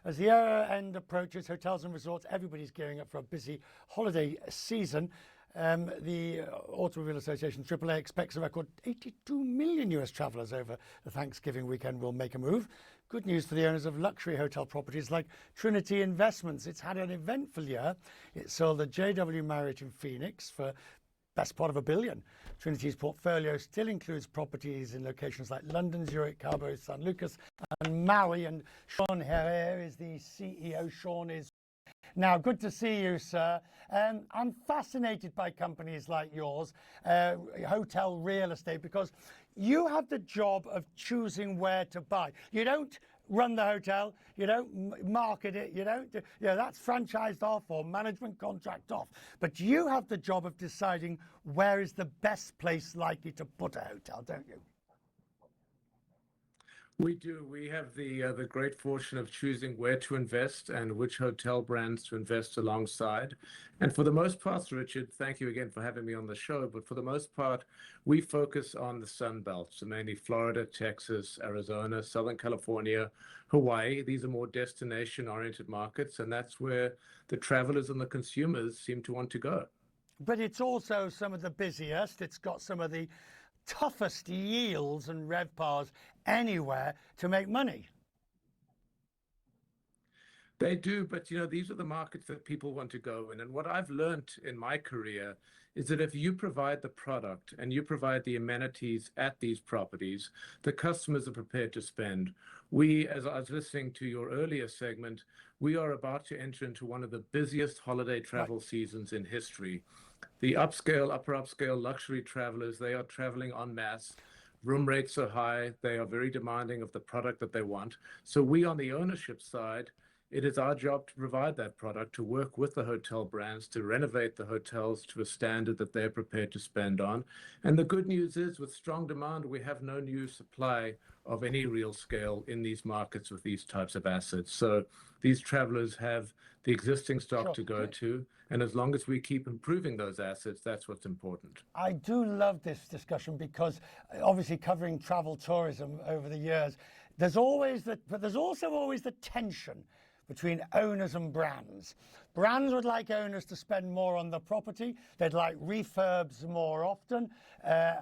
As the year end approaches, hotels and resorts, everybody's gearing up for a busy holiday season. The Automobile Association AAA expects a record 82 million US travellers over the Thanksgiving weekend will make a move. Good news for the owners of luxury hotel properties like Trinity Investments. It's had an eventful year. It sold the JW Marriott in Phoenix for best part of $1 billion. Trinity's portfolio still includes properties in locations like London, Zurich, Cabo San Lucas and Maui. And Sean Hehir is the CEO. Sean is now, good to see you, sir. I'm fascinated by companies like yours, hotel real estate, because you have the job of choosing where to buy. You don't run the hotel, you don't market it, you don't, that's franchised off or management contract off. But you have the job of deciding where is the best place likely to put a hotel, don't you? We do. We have the great fortune of choosing where to invest and which hotel brands to invest alongside. And for the most part, Richard, thank you again for having me on the show. But for the most part, we focus on the Sun Belt, so mainly Florida, Texas, Arizona, Southern California, Hawaii. These are more destination-oriented markets, and that's where the travelers and the consumers seem to want to go. But it's also some of the busiest. It's got some of the toughest yields and revpars anywhere to make money. They do, but these are the markets that people want to go in. And what I've learned in my career is that if you provide the product and you provide the amenities at these properties, the customers are prepared to spend. We, as I was listening to your earlier segment, we are about to enter into one of the busiest holiday travel seasons in history. The upscale, upper upscale luxury travelers, they are traveling en masse. Room rates are high. They are very demanding of the product that they want. So we, on the ownership side, it is our job to provide that product, to work with the hotel brands, to renovate the hotels to a standard that they're prepared to spend on. And the good news is, with strong demand, we have no new supply of any real scale in these markets with these types of assets. So these travelers have the existing stock to go to. And as long as we keep improving those assets, that's what's important. I do love this discussion because obviously covering travel tourism over the years, there's always but there's also always the tension between owners and brands. Brands would like owners to spend more on the property. They'd like refurbs more often.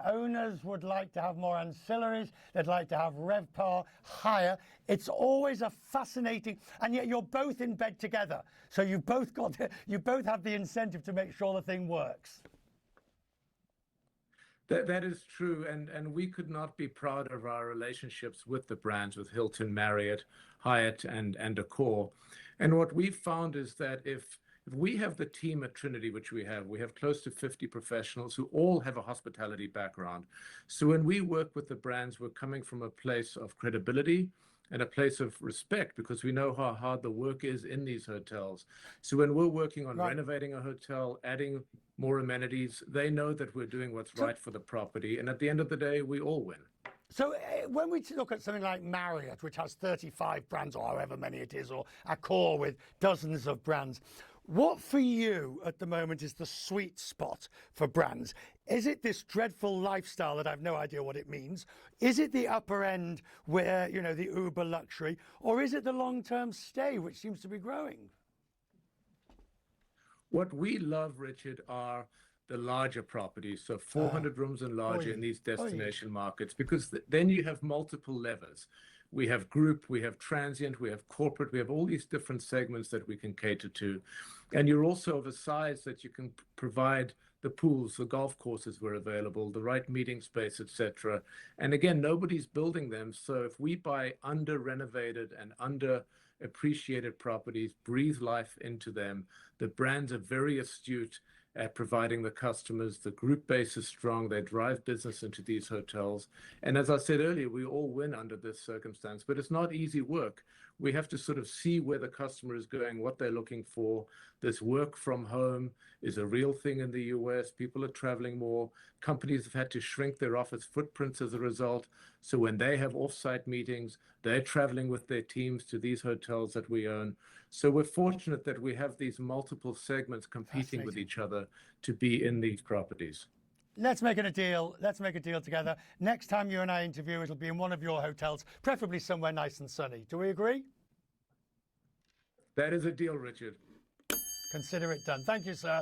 Owners would like to have more ancillaries. They'd like to have RevPAR higher. It's always a fascinating, and yet you're both in bed together. So you both have the incentive to make sure the thing works. That is true, and we could not be prouder of our relationships with the brands, with Hilton, Marriott, Hyatt, and Accor. And what we've found is that if we have the team at Trinity, which we have close to 50 professionals who all have a hospitality background. So when we work with the brands, we're coming from a place of credibility and a place of respect, because we know how hard the work is in these hotels. So when we're working on renovating a hotel, adding more amenities, they know that we're doing what's right for the property. And at the end of the day, we all win. So when we look at something like Marriott, which has 35 brands or however many it is, or Accor with dozens of brands, what for you at the moment is the sweet spot for brands? Is it this dreadful lifestyle that I've no idea what it means? Is it the upper end where, the uber luxury? Or is it the long-term stay, which seems to be growing? What we love, Richard, are the larger properties, so 400 rooms and larger in these destination markets, because then you have multiple levers. We have group, we have transient, we have corporate, we have all these different segments that we can cater to. And you're also of a size that you can provide the pools, the golf courses were available, the right meeting space, etc. And again, nobody's building them. So if we buy under renovated and under appreciated properties, breathe life into them, the brands are very astute at providing the customers. The group base is strong. They drive business into these hotels. And as I said earlier, we all win under this circumstance, but it's not easy work. We have to sort of see where the customer is going, what they're looking for. This work from home is a real thing in the US. People are traveling more. Companies have had to shrink their office footprints as a result. So when they have offsite meetings, they're traveling with their teams to these hotels that we own. So we're fortunate that we have these multiple segments competing with each other to be in these properties. Let's make it a deal. Let's make a deal together. Next time you and I interview, it'll be in one of your hotels, preferably somewhere nice and sunny. Do we agree? That is a deal, Richard. Consider it done. Thank you, sir.